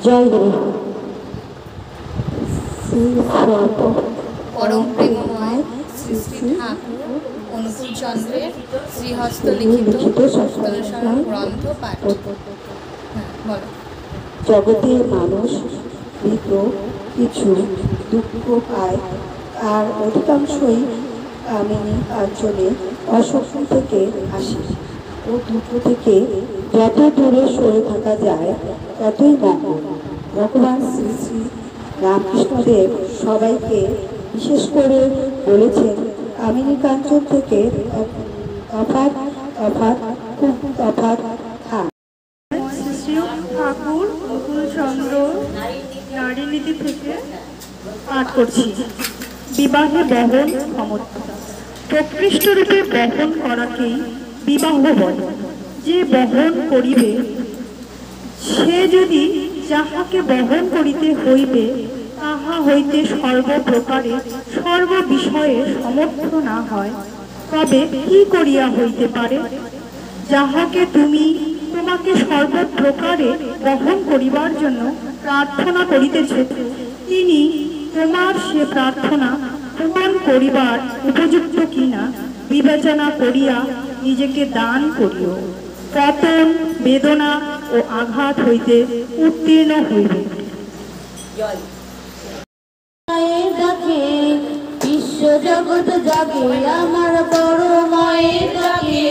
জয় গুরু। পরম প্রেমময় শ্রী শ্রী ঠাকুর অনুকূল চন্দ্রের শ্রীহস্ত লিখিত সপ্তদশারণ গ্রন্থ পাঠ। বলো। জগতের মানুষ মৃত কিছু দুঃখ পায়, আর অধিকাংশই কামিনী কাঞ্চনে অশক্তি থেকে আসে ও দুঃখ থেকে যত দূরে সরে থাকা যায় ততই মঙ্গল। ভগবান শ্রী শ্রী রামকৃষ্ণদেব সবাইকে বিশেষ করে বলেছেন, কামিনী কাঞ্চন থেকে তফাৎ তফাৎ খুব তফাৎ খা। ঠাকুর অনুকূলচন্দ্র নারীনীতি থেকে পাঠ করছি। বিবাহে বহন ক্ষমতা। প্রকৃষ্ট রূপে বহন করাকেই বিবাহ বলে। যে বহন করিবে সে যদি যাহাকে বহন করিতে হইবে তাহা হইতে সর্বপ্রকারে সর্ববিষয়ে সমর্থ না হয়, তবে কি করিয়া হইতে পারে? যাহাকে তুমি তোমাকে সর্বপ্রকারে বহন করিবার জন্য প্রার্থনা করিতেছ, তিনি তোমার সে প্রার্থনা পূরণ করিবার উপযুক্ত কিনা বিবেচনা করিয়া নিজেকে দান করিও। পতন বেদনা ও আঘাত হইতে উত্তীর্ণ হইবে। বিশ্ব জগৎ জাগে আমার বড় মায়ের ডাকে,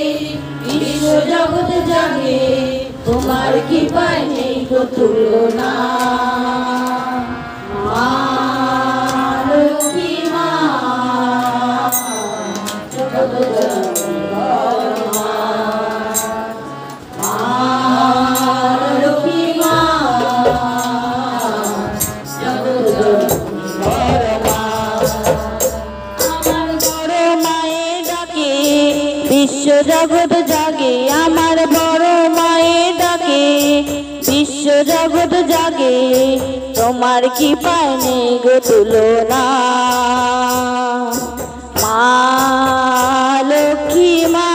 বিশ্ব জগৎ জাগে তোমার কৃপায় নেই গো তুলনা। মা লক্ষ্মী মা জগৎ জননী বড় মা, মা লক্ষ্মী মা জগৎ জননী বড় মা। আমার বড় মায়ের ডাকে বিশ্ব জগৎ জাগে, আমার বড় মায়ের ডাকে বিশ্ব জগৎ জাগে তোমার কৃপায় নেই গো তুলনা। মা লক্ষ্মী মা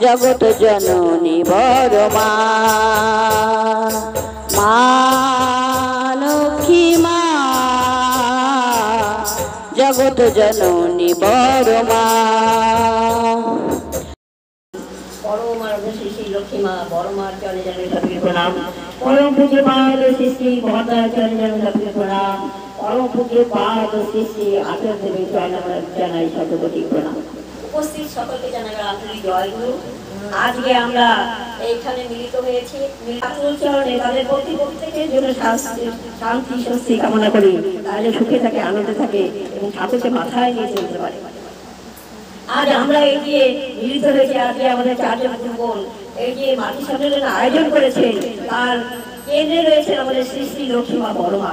জগৎ জননী বড় মা, মা লক্ষ্মী মা জগৎ জননী বড় মা। परम पूज्य पाद श्री श्री भद्राचार्य प्रणाम। परम पूज्य पाद श्री श्री आचार्य देवी জানাই শতকোটি প্রণাম। উপস্থিত সকলকে জানাই আন্তরিক জয় গুরু। আজকে আমরা এইখানে মিলিত হয়েছি ঠাকুর চরণে তাদের প্রত্যেকের জন্য শান্তি স্বস্তি কামনা করি, তারা যে সুখে থাকে আনন্দে থাকে এবং ঠাকুরকে মাথায় নিয়ে চলতে পারে। আজ আমরা এই যে মিলিত হয়েছি, আজকে আমাদের চারজন যুবক এই যে মাতৃ সম্মেলনের আয়োজন করেছেন, তার কেন্দ্রে রয়েছেন আমাদের শ্রী শ্রী লক্ষ্মী মা বড় মা।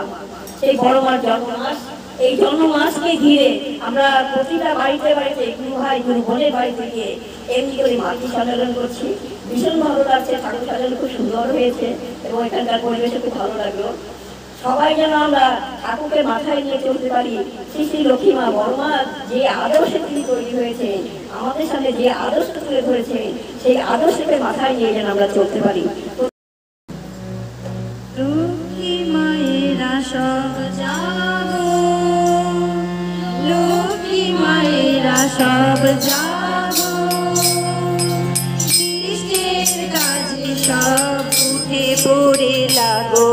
সেই বড় মার জন্মমাস, এই জন্মমাসকে ঘিরে আমরা প্রতিটা বাড়িতে বাড়িতে গুরু ভাই গুরু বোনের বাড়িতে গিয়ে এমনি করে মাতৃ সম্মেলন করছি। ভীষণ ভালো লাগছে, ঠাকুর সাজানো খুব সুন্দর হয়েছে এবং এখানকার পরিবেশে খুব ভালো লাগলো। সবাই যেন আমরা ঠাকুরকে মাথায় নিয়ে চলতে পারি। শ্রী শ্রী লক্ষ্মী মা বড় মা যে আদর্শে তিনি তৈরি হয়েছে, আমাদের সামনে যে আদর্শ তুলে ধরেছে, সেই আদর্শকে মাথায় নিয়ে যেন আমরা চলতে পারি। লক্ষ্মী মায়েরা সব জাগো, লক্ষ্মী মায়েরা সব জাগো, সৃষ্টির কাজে সব উঠে পড়ে লাগো।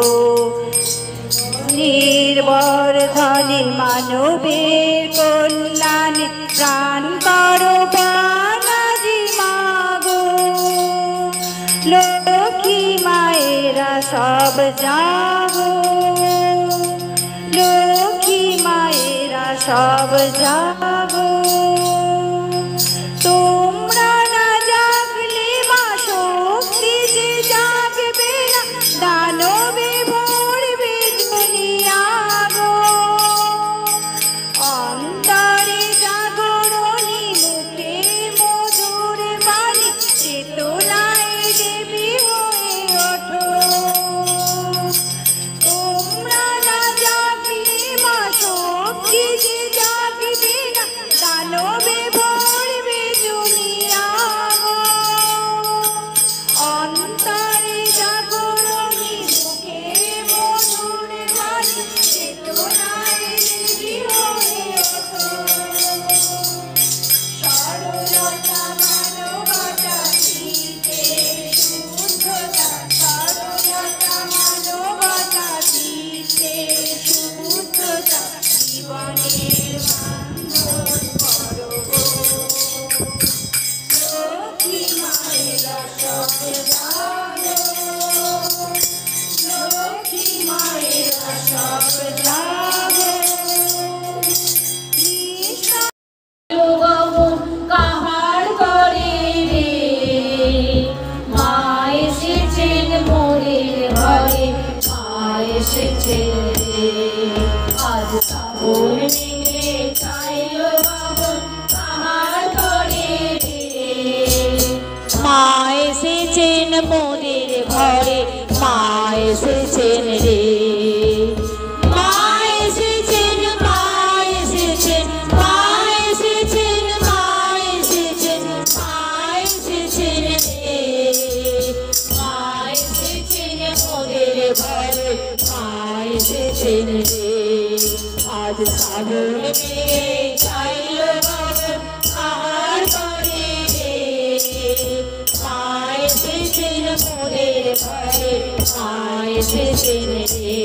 নির্ভর ধনে মানবের কল্যাণে প্রাণ করো বানাজি মাগো। লক্ষ্মী মায়েরা সব জাগো, লক্ষ্মী মায়েরা সব জাগো, তোমরা না জাগলে মা শক্তি যে জাগবে না, দানবে ভরবে দুনিয়া গো। অন্তরে জাগরণী, মুখে মধুর বাণী, চেতনায় দেবী হয়ে ওঠো। তোমরা না জাগলে মা শক্তি যে জাগবে না, দানবে ভরবে দুনিয়া গো। অন্তরে জাগরণী, মুখে মধুর বাণী, চেতনায় দেবী হয়ে ওঠো। সরলতা মানবতা দিতে শুদ্ধতা, সরলতা মানবতা দিতে শুদ্ধতা, জীবনের বান্ধব করো গো। লক্ষ্মী মায়েরা সব জাগো, লক্ষ্মী মায়েরা সব জাগো। কাহার করে রে, মা এসেছেন মোরের ঘরে, মা এসেছেন রে। আজ শ্রাবণ মেঘে চাইল বাবন, কাহার করে রে, মা এসেছেন মোদের ঘরে, মা এসেছেন রে। মা এসেছেন, মা এসেছেন, মা এসেছেন, মা এসেছেন, মা এসেছেন রে। মা এসেছেন মোদের ঘরে, মা এসেছেন রে। আজ শ্রাবণ মেঘে চাইল বাবন, কাহার করে রে, মা এসেছেন মোদের ঘরে, মা এসেছেন রে।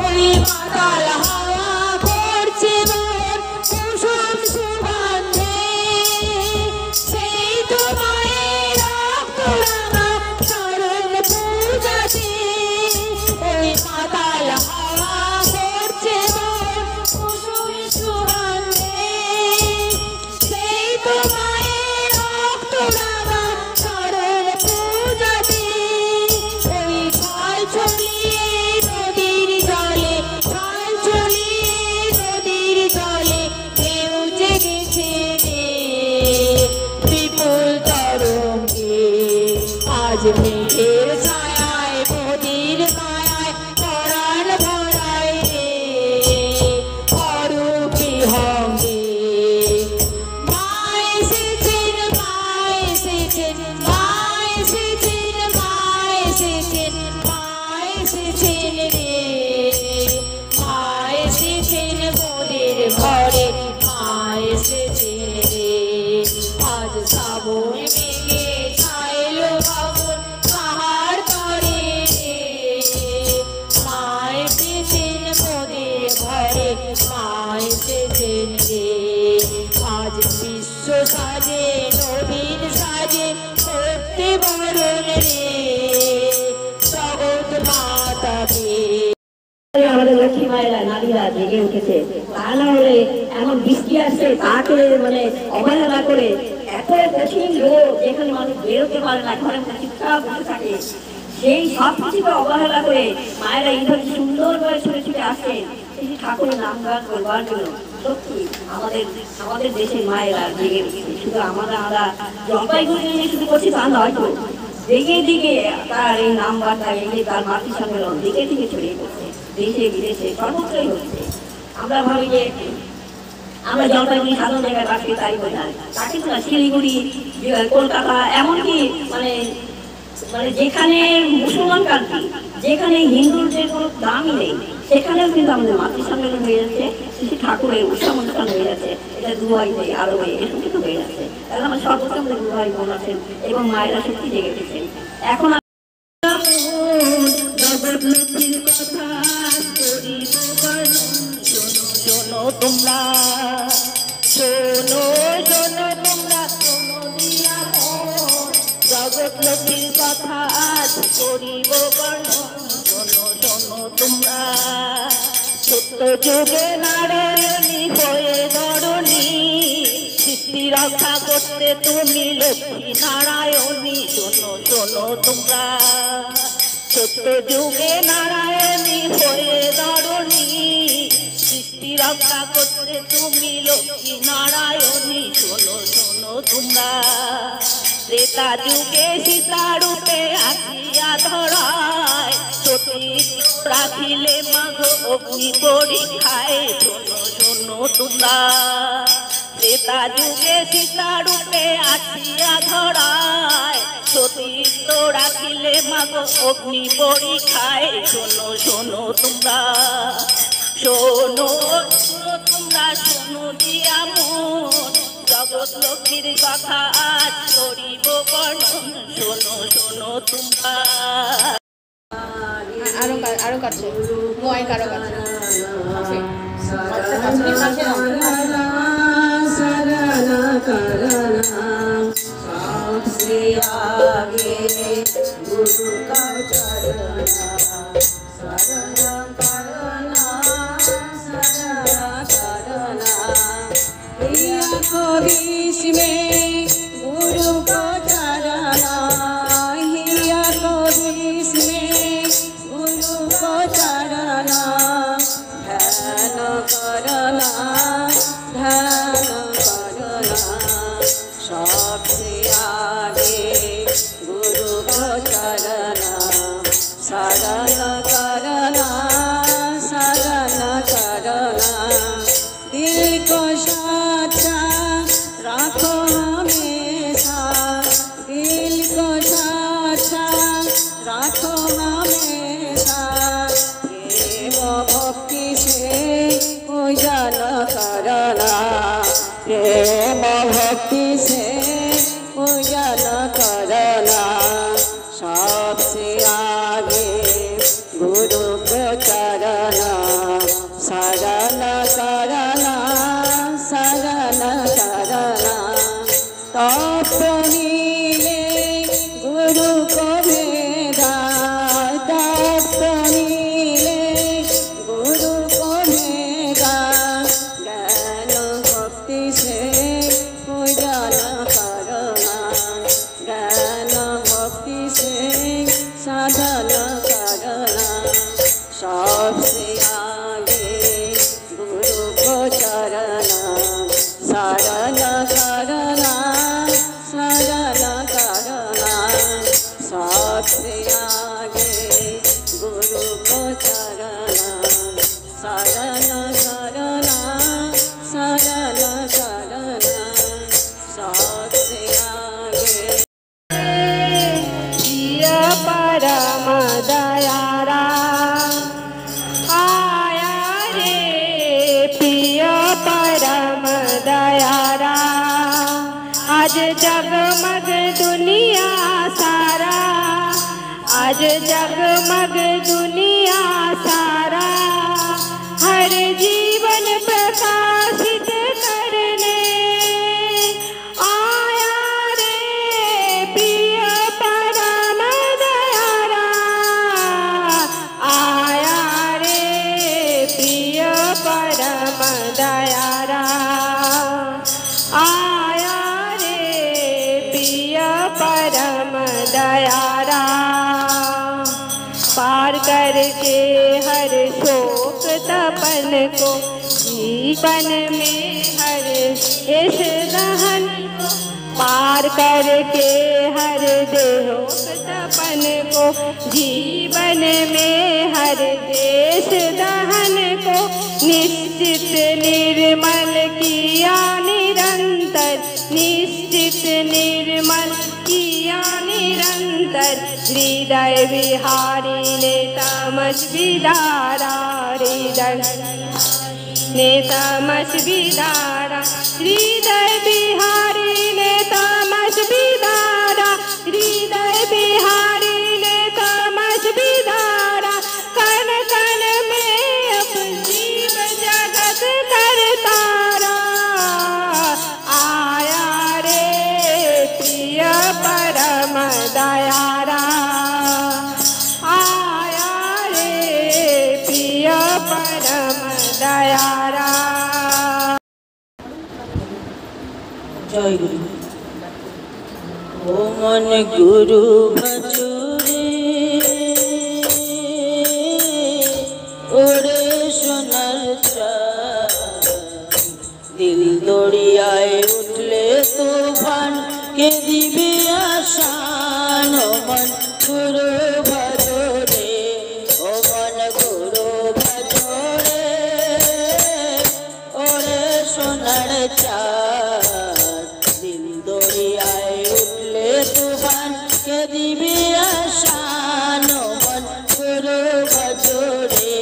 ওই মাতাল হাওয়া করছে মোর কুসুম সুগন্ধে, সেই তো মায়ের রক্তরাঙা চরণ পূজাতে। ওই মাতাল হাওয়া করছে মোর কুসুম সুগন্ধে, সেই তো মায়ের রক্তরাঙা চরণ পূজাতে। ওই ছল ছড়িয়ে নদীর জলে, ছল ছড়িয়ে নদীর জলে, ঢেউ জেগেছে রে বিপুল তরঙ্গে। আজ মেঘের ছায়ায় নদীর মায়ায় পরাণ ভরায় রে অরূপী হঙ্গে। মা এসেছেন, মা এসেছেন, মা এসেছেন, মা এসেছেন, মা এসেছেন রে। মা এসেছেন মোদের ঘরে, মা এসেছেন রে। আজ শ্রাবণ মেঘে ছাইল বাবন, কাহার করে রে, মা এসেছেন মোদের ঘরে, মা এসেছেন রে। আজ বিশ্ব সাজে নবীন সাজে করতে বরণ রে জগৎ মাতাকে। আমাদের লক্ষ্মী মায়েরা নারীরা জেগে উঠেছে। তা না হলে এমন বৃষ্টি আসছে, তাকে মানে অবহেলা করে এত কঠিন রোগ, যেখানে মানুষ বেরোতে পারে না, ঘরে চুপচাপ বসে থাকে, সেই সব কিছুকে অবহেলা করে মায়েরা এইভাবে সুন্দরভাবে ছুটে ছুটে আসছে সেই ঠাকুরের নাম গান করবার জন্য। সত্যি আমাদের আমাদের দেশের মায়েরা জেগে উঠেছে। শুধু আমরা জলপাইগুড়ি নিয়ে শুধু করছি তা নয় তো, দিকে দিকে তার এই নাম বার্তা, এই তার মাতৃ সম্মেলন দিকে দিকে ছড়িয়ে পড়ছে, দেশে বিদেশে সর্বত্রই হচ্ছে। আমরা ভাবি যে আমরা জলপাইগুড়ি সাধারণ জায়গায় বাস করি, তাই বোঝা তা কিন্তু না। শিলিগুড়ি, কলকাতা, এমনকি মানে মানে যেখানে মুসলমান কান্ট্রি, যেখানে হিন্দুদের কোনো দামই নেই, সেখানেও কিন্তু আমাদের মাতৃ সম্মেলন হয়ে যাচ্ছে, শ্রী ঠাকুরের উৎসব অনুষ্ঠান হয়ে যাচ্ছে। এটা দুবাইতে, আরবে এসব কিন্তু হয়ে যাচ্ছে। তাহলে আমার সর্বোচ্চ আমাদের দুবাই বোন আছেন এবং মায়েরা সত্যি জেগে উঠেছেন। এখন জগৎ লক্ষ্মীর কথা করিব বর্ণন, শোনো শোনো তোমরা, শোনো শোনো তোমরা, শোনো দিয়া মন। জগৎ লক্ষ্মীর কথা আজ করিব বর্ণন, শোনো শোনো তোমরা, সত্য যুগে নারায়ণী হয়ে ধরণী, সৃষ্টি রক্ষা করতে তুমি লক্ষ্মী নারায়ণী। শোনো শোনো তোমরা, সত্য যুগে নারায়ণী হয়ে ধরণী, সৃষ্টি রক্ষা করতে তুমি লক্ষ্মী নারায়ণী। শোনো শোনো তোমরা, ত্রেতা যুগে সীতা রূপে আসিয়া ধরায়, সতী রাখিলে মাঘ অগ্নি পরীক্ষায়। শোনো শোনো তোমরা, ত্রেতা যুগে সীতা রূপে আসিয়া ধরায়, সতীত্ব রাখিলে মাঘ অগ্নি পরীক্ষায়। শোনো শোনো তোমরা, শোনো শোনো তোমরা, শোনো দিয়া মন, জগৎ লক্ষ্মীর কথা আজ করিব বর্ণন। শোনো শোনো তোমরা। আরো কাছে ময় কারো কাছে आगे गुरु का चरणा, शरण करना शरण करना। हिया को बीच में गुरु को चरणा, हिया को बीच में गुरु को चरणा। ध्यान करना ध्यान करना, सबसे आगे गुरु को चरणा, शरण करना शरण करना। दिल को सच्चा रखो हमेशा, दिल को सच्चा रखो हमेशा। प्रेम भक्ति से पूजन करना, प्रेम भक्ति से पूजन करना। सबसे आगे गुरु को चरणा, शरण करना शरण करना। तप मिले गुरु को भेदा, तप मिले गुरु को भेदा। ज्ञान भक्ति से पूजन करना, ज्ञान भक्ति से साधन करना। सबसे आगे गुरु को चरणा, शरण करना शरण करना। सबसे आगे गुरु को चरणा, शरण करना शरण करना। सबसे आगे जिया परम दयारा आया रे, प्रिय परम दयारा। आज जगमग दुनिया सारा, आज जगमग दुनिया सारा। हर जीवन प्रकाशित करने आया रे, प्रिय परम दयारा। आया रे प्रिय परम दयारा, आया रे प्रिय परम दयारा। पार करके हर शोक तपन को, जीवन में हर इस दहन को। पार करके हर देहोक तपन को, जीवन में हर देश दहन को। निश्चित निर्मल किया निरंतर, निश्चित निर्मल किया निरंतर। हृदय विहारी ने तमस विदारा, हृदय ने तमस विदारा। हृदय बिहारी ने तमस विदारा, हृदय बिहारी ने तमस विदारा। कण कण में अब जीव जगत करतारा। आया रे प्रिय परम दयारा, आया रे प्रिय परम दयारा। जय गुरु। ओ मन गुरु भजोरे ओरे सोनार चाँद, दिल दरियाए उठले तूफान के दिबे आशान। ओ मन गुरु भजोरे, ओ मन गुरु भजोरे ओरे सोनार चाँद, दिल दरियाए उठले तूफान के दिबे आशान। ओ मन गुरु भजोरे,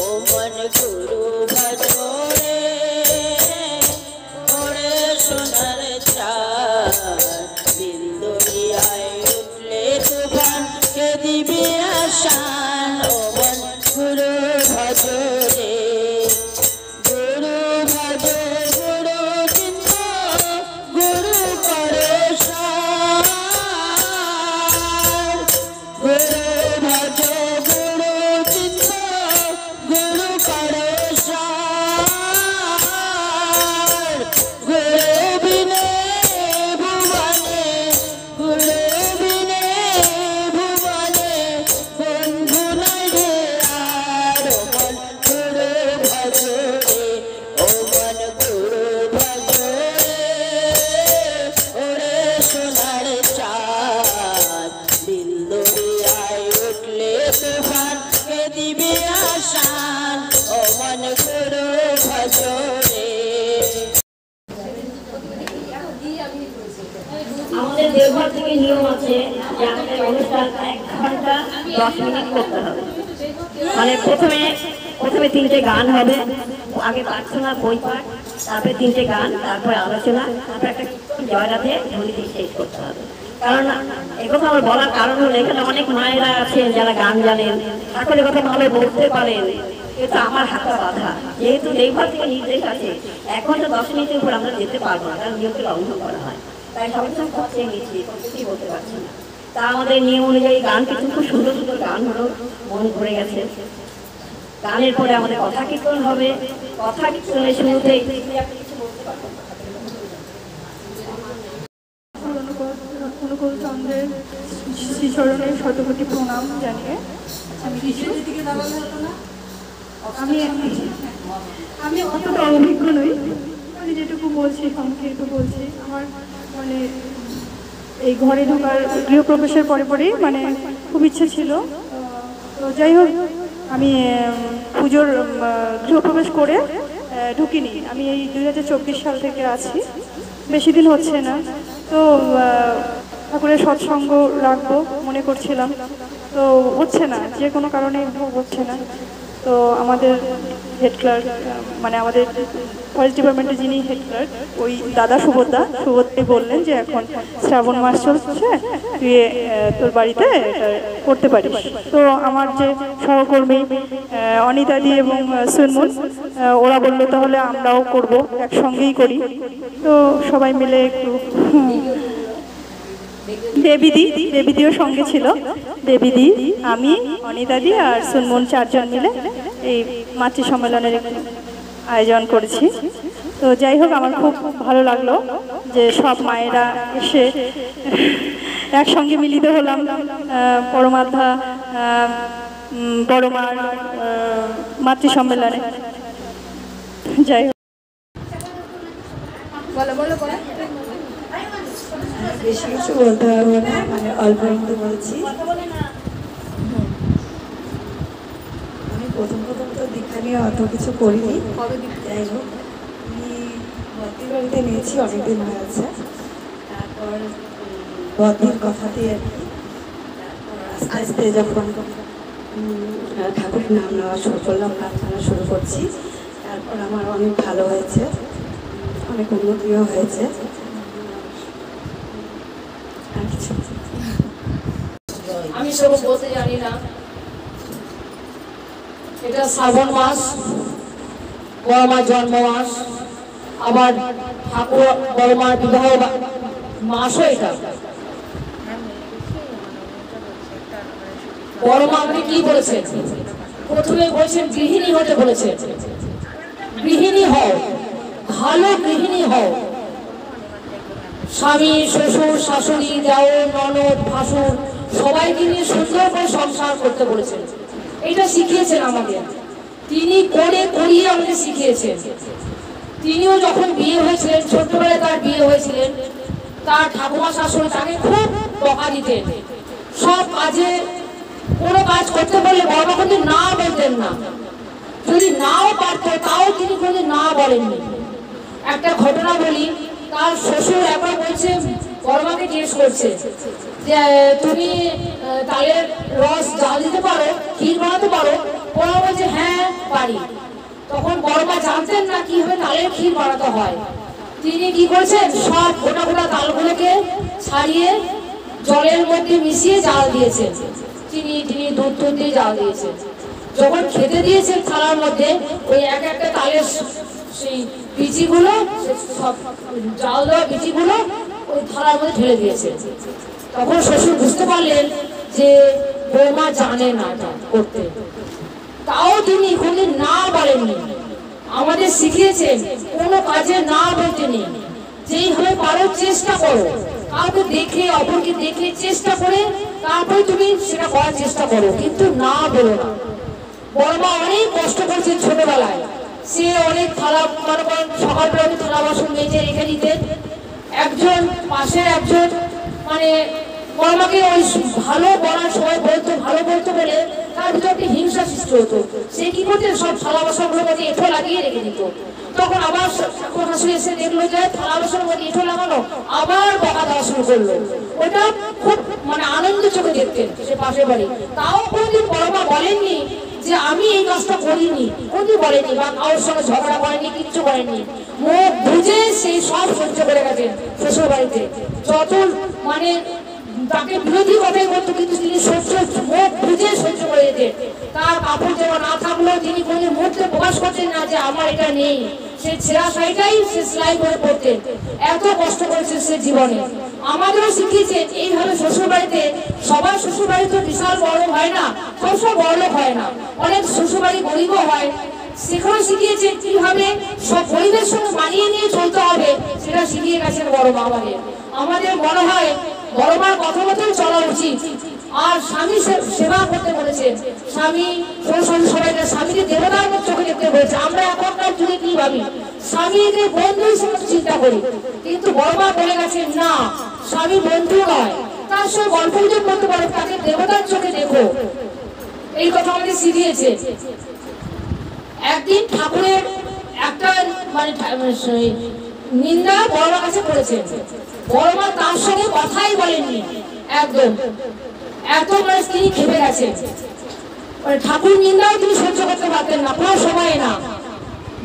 ओ मन गुरु भजोरे ओरे सोनार चाँद, दिल दरियाए उठले तूफान के दिबे आशान। ओ मन गुरु भजोरे, गुरु भजो गुरु चिंत गुरु परेशान, गुरु भजो गुरु चिंत गुरु परेशान। गुरु बिने भुवने, गुरु बिने भुवने बंधु নাই রে আর। ও মন গুরু ভজোরে, ও মন গুরু ভজোরে ওরে সোনার চাঁদ, দিল দরিয়ায় উঠলে তুফান কে দিবে আশান। ও মন গুরু ভজোরে। আমাদের দেওঘর থেকে নিয়ম আছে যে আমাদের অনুষ্ঠান 1 ঘন্টা 10 মিনিট করতে হবে। মানে প্রথমে 3টে গান হবে, আগে প্রার্থনা বই পাঠ, তারপরে 3টে গান, তারপরে আলোচনা, তারপরে একটা জয়রাধে ধ্বনি দিয়ে শেষ করতে হবে। কারণ একথা আমার বলার কারণ হলো এখানে অনেক মায়েরা আছেন যারা গান জানেন, ঠাকুরের কথা ভালো বলতে পারেন, কিন্তু আমার হাতে বাধা। যেহেতু দেওঘর থেকে নির্দেশ আছে 1 ঘন্টা 10 মিনিটের উপর আমরা যেতে পারবো না, কারণ নিয়মকে লঙ্ঘন করা হয়। তাই সবাই সব পথে নিচ্ছি, কিছুই বলতে পারছি না। তা আমাদের নিয়ম অনুযায়ী গান কিছু খুব সুন্দর সুন্দর গান হলো, মন ভরে গেছে। গানের পরে আমাদের কথা কীর্তন হবে। কথা কীর্তনের শুরুতেই কিছু বলতে পারবো। অনুকূল চন্দ্রের শ্রীচরণের শতকোটি প্রণাম জানিয়ে আমি কিছু আমি অতটা অভিজ্ঞ নই, আমি যেটুকু বলছি সংক্ষেপে বলছি। আমার মানে এই ঘরে ঢোকার গৃহপ্রবেশের পরেই মানে খুব ইচ্ছে ছিল। তো যাই হোক, আমি পুজোর গৃহপ্রবেশ করে ঢুকিনি। আমি এই 2024 সাল থেকে আছি, বেশি দিন হচ্ছে না। তো ঠাকুরের সৎসঙ্গ রাখবো মনে করছিলাম, তো হচ্ছে না, যে কোনো কারণে হচ্ছে না। তো আমাদের হেড ক্লার্ক, মানে আমাদের ফরেস্ট ডিপার্টমেন্টের যিনি হেড ক্লার্ক, ওই দাদা সুবোধদাই বললেন যে এখন শ্রাবণ মাস চলছে, তুই তোর বাড়িতে এটা করতে পারিস। তো আমার যে সহকর্মী অনিতাদি এবং সুনমুন, ওরা বললো তাহলে আমরাও করব, একসঙ্গেই করি। তো সবাই মিলে একটু দেবীদিও সঙ্গে ছিল। দেবীদি, আমি, অনিতাদি আর সুনমুন 4 জন মিলে এই মাতৃ সম্মেলনের একটু আয়োজন করেছি। তো যাই হোক, আমার খুব ভালো লাগলো যে সব মায়েরা এসে একসঙ্গে মিলিত হলাম পরমাধ্যা বড় মার মাতৃ সম্মেলনে। যাই হোক, বেশি কিছু বলতে পারবো না, মানে অল্প একটু বলছি। আমি প্রথম তো দীক্ষা নিয়ে অত কিছু করিনি। যাই হোক, আমি বদ্রির বাড়িতে নিয়েছি, অনেকদিন হয়ে আছে। তারপর বদ্রির কথাতে আর কি, তারপর আস্তে আস্তে যখন ঠাকুরের নাম নেওয়া শুরু করলাম, প্রার্থনা শুরু করছি, তারপর আমার অনেক ভালো হয়েছে, অনেক উন্নতিও হয়েছে। আমি সব বলতে জানি না। এটা শ্রাবণ মাস, বড় মার জন্ম মাস, আবার ঠাকুর বড় মার বিবাহ মাসও এটা। বড় মা আপনি কি বলেছেন? প্রথমে বলছেন গৃহিণী হতে বলেছেন, গৃহিণী হও, ভালো গৃহিণী হও। স্বামী, শ্বশুর, শাশুড়ি, দেওর, ননদ, ভাসুর সবাইকে নিয়ে সুন্দর করে সংসার করতে বলেছেন। এটা শিখিয়েছেন আমাদের, তিনি করে করিয়ে আমাদের শিখিয়েছেন। তিনিও যখন বিয়ে হয়েছিলেন, ছোট্টবেলায় তার বিয়ে হয়েছিলেন, তার ঠাকুমা শাশুড়ি তাকে খুব বকা দিতেন। সব কাজে কোনো কাজ করতে বললে বড়মা কিন্তু না বলতেন না, যদি নাও পারতো তাও তিনি কোনো না বলেননি। একটা ঘটনা বলি, তার শ্বশুর একবার বলছে, বড়মাকে জিজ্ঞেস করছে যে তুমি তালের রস জাল দিতে পারো, ক্ষীর বানাতে পারো? বড়মা বলছে হ্যাঁ পারি। তখন বড়মা জানতেন না কিভাবে তালের ক্ষীর বানাতে হয়। তিনি কি করেছেন, সব গোটা গোটা তালগুলোকে ছাড়িয়ে জলের মধ্যে মিশিয়ে জাল দিয়েছেন, চিনি দুধ দিয়ে জাল দিয়েছেন। যখন খেতে দিয়েছেন থালার মধ্যে, ওই এক একটা তালের সেই বিচিগুলো, সব জাল দেওয়া বিচিগুলো ওই থালার মধ্যে ঢেলে দিয়েছে। তখন শ্বশুর বুঝতে পারলেন যে বৌমা জানে না এটা করতে, তাও তিনি কোনদিন না বলেননি। আমাদের শিখিয়েছেন কোনো কাজে না বলতে নেই, যেইভাবে পারো চেষ্টা করো, কাউকে দেখে অপরকে দেখে চেষ্টা করে তারপরে তুমি সেটা করার চেষ্টা করো, কিন্তু না বলো না। বড়মা অনেক কষ্ট করছেন ছোটবেলায়, সে অনেক থালা, মনে করেন সকালবেলা থালা বাসন মেজে রেখে দিতেন। একজন পাশের একজন মানে বড়মাকে ওই ভালো বলার সময় বলতো, ভালো বলতো বলে তার ভিতরে একটা হিংসা সৃষ্টি হতো। সে কি করতেন, সব থালা বাসনগুলোর মধ্যে এঁঠো লাগিয়ে রেখে দিত। তখন আবার শাশুড়ি এসে দেখলো যে থালা বাসনের মধ্যে এঁঠো লাগানো, আবার বকা দেওয়া শুরু করলো। ওটা খুব মানে আনন্দ চোখে দেখতেন সে পাশের বাড়ি। তাও কোনোদিন বড়মা বলেননি যে আমি এই কাজটা করিনি, কোনদিন বলেনি, বা কারোর সঙ্গে ঝগড়া করেনি, কিচ্ছু করেনি। মুখ বুঝে সেই সব সহ্য করে গেছেন শ্বশুর বাড়িতে। যত মানে তাকে বিরোধী কথাই করতো, কিন্তু তিনি মুখ বুঝে সহ্য করে যেতেন। তার কাপড় জামা না থাকলেও তিনি কোনদিন মুখে প্রকাশ করতেন না যে আমার এটা নেই। সে ছেঁড়া শাড়িটাই সে সেলাই করে পড়তেন। এত কষ্ট করেছে সে জীবনে। আমাদেরও শিখিয়েছে এইভাবে শ্বশুর বাড়িতে, সবার শ্বশুর বাড়ি তো বিশাল বড় হয় না, সবসময় বড়লোক হয় না, অনেক শ্বশুর বাড়ি গরিবও হয়। সেখানেও শিখিয়েছে কিভাবে সব গরিবের সঙ্গে মানিয়ে নিয়ে চলতে হবে, সেটা শিখিয়ে গেছেন বড়মা আমাদের। আমাদের মনে হয় বড়মার কথা মতোই চলা উচিত। আর স্বামী সেবা করতে বলেছে, স্বামী সবাইকে স্বামীকে দেবতার মতো চোখে দেখতে বলেছে। আমরা এখনকার যুগে কি ভাবি, স্বামীকে বন্ধু হিসেবে চিন্তা করি, কিন্তু বড়মা বলে গেছেন না, স্বামী বন্ধু নয়, তার সঙ্গে গল্প গুজব করতে পারে, তাকে দেবতার চোখে দেখো। এই কথা আমাদের শিখিয়েছে। একদিন ঠাকুরের একটা মানে নিন্দা বড়মার কাছে করেছে, বড়মা তার সঙ্গে কথাই বলেননি একদম, এত মানে তিনি খেপে গেছে। মানে ঠাকুর নিন্দাও তিনি সহ্য করতে পারতেন না, কোনো সময় না,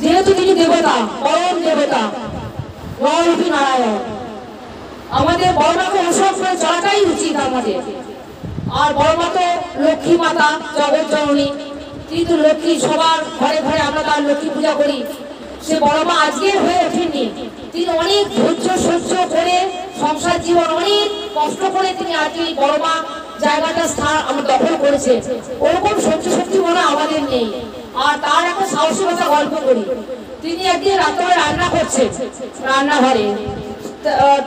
যেহেতু তিনি দেবতা, পরম দেবতা, নররূপী নারায়ণ। আমাদের বড়মাকে অনুসরণ করে চলাটাই উচিত আমাদের। আর বড়মা তো লক্ষ্মী মাতা, জগৎ জননী, কিন্তু লক্ষ্মী সবার ঘরে ঘরে আমরা তার লক্ষ্মী পূজা করি। সে বড়মা আজকের হয়ে ওঠেননি, তিনি অনেক ধৈর্য সহ্য করে সংসার জীবন অনেক কষ্ট করে তিনি আজ এই বড়মা জায়গাটা স্থান আমরা দখল করেছে। ওরকম সহ্য শক্তি মনে আমাদের নেই। আর তার একটা সাহসিকতা গল্প করি। তিনি একদিন রাত্রে রান্না করছেন রান্নাঘরে,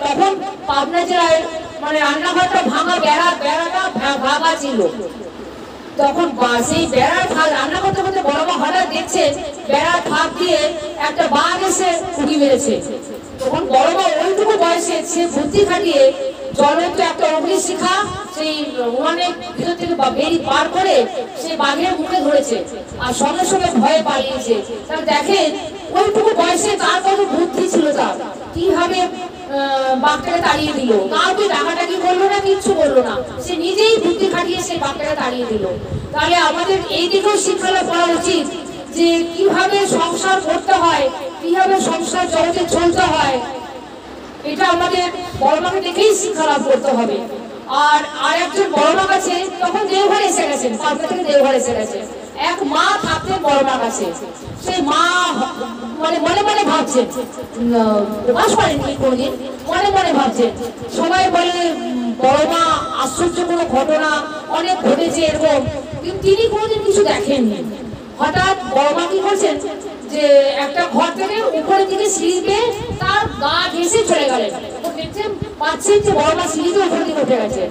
তখন পাবনা জেলায় মানে রান্নাঘরটা ভাঙা, বেড়াটা ভাঙা ছিল। তখন সেই বেড়ার ফাঁক রান্না করতে করতে বড়মা হঠাৎ দেখছে বেড়ার ফাঁক দিয়ে একটা বাঘ এসে উঁকি মেরেছে। তখন বড়মা ওইটুকু বয়সে সে বুদ্ধি খাটিয়ে জলন্ত একটা অগ্নিশিখা সেই উনানের ভিতর থেকে বার করে সেই বাঘের মুখে ধরেছে, আর সঙ্গে সঙ্গে ভয়ে পালিয়েছে। তাহলে দেখেন ওইটুকু বয়সে তার কত বুদ্ধি ছিল, তার কিভাবে বাঘটাকে তাড়িয়ে দিল। কাউকে ডাকাটাকি করলো না, কিচ্ছু করলো না, সে নিজেই বুদ্ধি খাটিয়ে সেই বাঘটাকে তাড়িয়ে দিল। তাহলে আমাদের এই দিকেও শিক্ষা করা উচিত যে কিভাবে সংসার করতে হয়, কিভাবে সংসার জগতে চলতে হয়, এটা আমাদের বড়মাকে দেখেই শিক্ষা লাভ করতে হবে। আর একজন বড়মা কাছে তখন দেওঘর এসে গেছেন, পাবনা থেকে দেওঘর এসে গেছে। এক মা থাকতেন বড়মার কাছে, সেই মা মানে মনে মনে ভাবছেন, প্রকাশ করেননি কোনদিন, মনে মনে ভাবছেন। সবাই বলে বড়মা আশ্চর্য কোনো ঘটনা অনেক ঘটেছে এরকম, কিন্তু তিনি কোনোদিন কিছু দেখেননি। হঠাৎ বড়মা কি করছেন, যে একটা ঘর থেকে উপরের দিকে সিঁড়ি পেয়ে তার গা ঘেঁষে চলে গেলেন। দেখছেন পাচ্ছেন যে বড় মা সিঁড়িতে উপরের দিকে উঠে গেছে।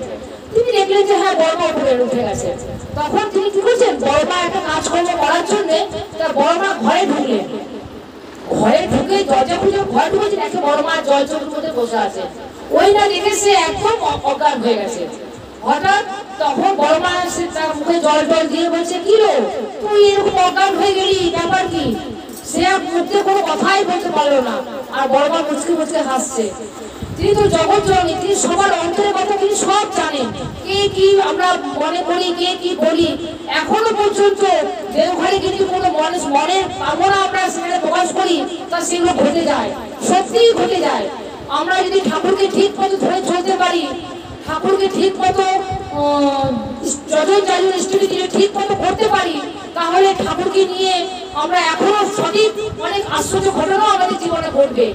তিনি দেখলেন যে হ্যাঁ বড় মা উপরে উঠে গেছে। তখন তিনি কি করছেন, বড় মা একটা কাজকর্ম করার জন্য তার বড় মা ঘরে ঢুকলেন। ঘরে ঢুকে দরজা খুলে ঘরে ঢুকেছে, দেখে বড় মা জল চোখের মধ্যে বসে আছে। ওই না দেখে সে একদম অজ্ঞান হয়ে গেছে। হঠাৎ তখন বড় মা এসে তার মুখে জল জল দিয়ে বলছে, কি রে তুই এরকম অজ্ঞান হয়ে গেলি, ব্যাপার কি? সে আর মুখে কোনো কথাই বলতে পারলো না। আর বড় মা মুচকে মুচকে হাসছে। তিনি তো জগৎ জননী, তিনি সবার অন্তরের কথা তিনি সব জানেন। কে কি আমরা মনে করি, কে কি বলি, এখনো পর্যন্ত দেওঘরে কিন্তু কোনো মনের কামনা আমরা সেখানে প্রকাশ করি, তা সেগুলো ঘটে যায়, সত্যিই ঘটে যায়। আমরা যদি ঠাকুরকে ঠিক মতো ধরে চলতে পারি, ঠাকুরকে ঠিক মতো যজন যাজন ইষ্টবিধি ঠিক মতো করতে পারি, তাহলে ঠাকুরকে নিয়ে আমরা এখনো সঠিক অনেক আশ্চর্য ঘটনাও আমাদের জীবনে ঘটবে।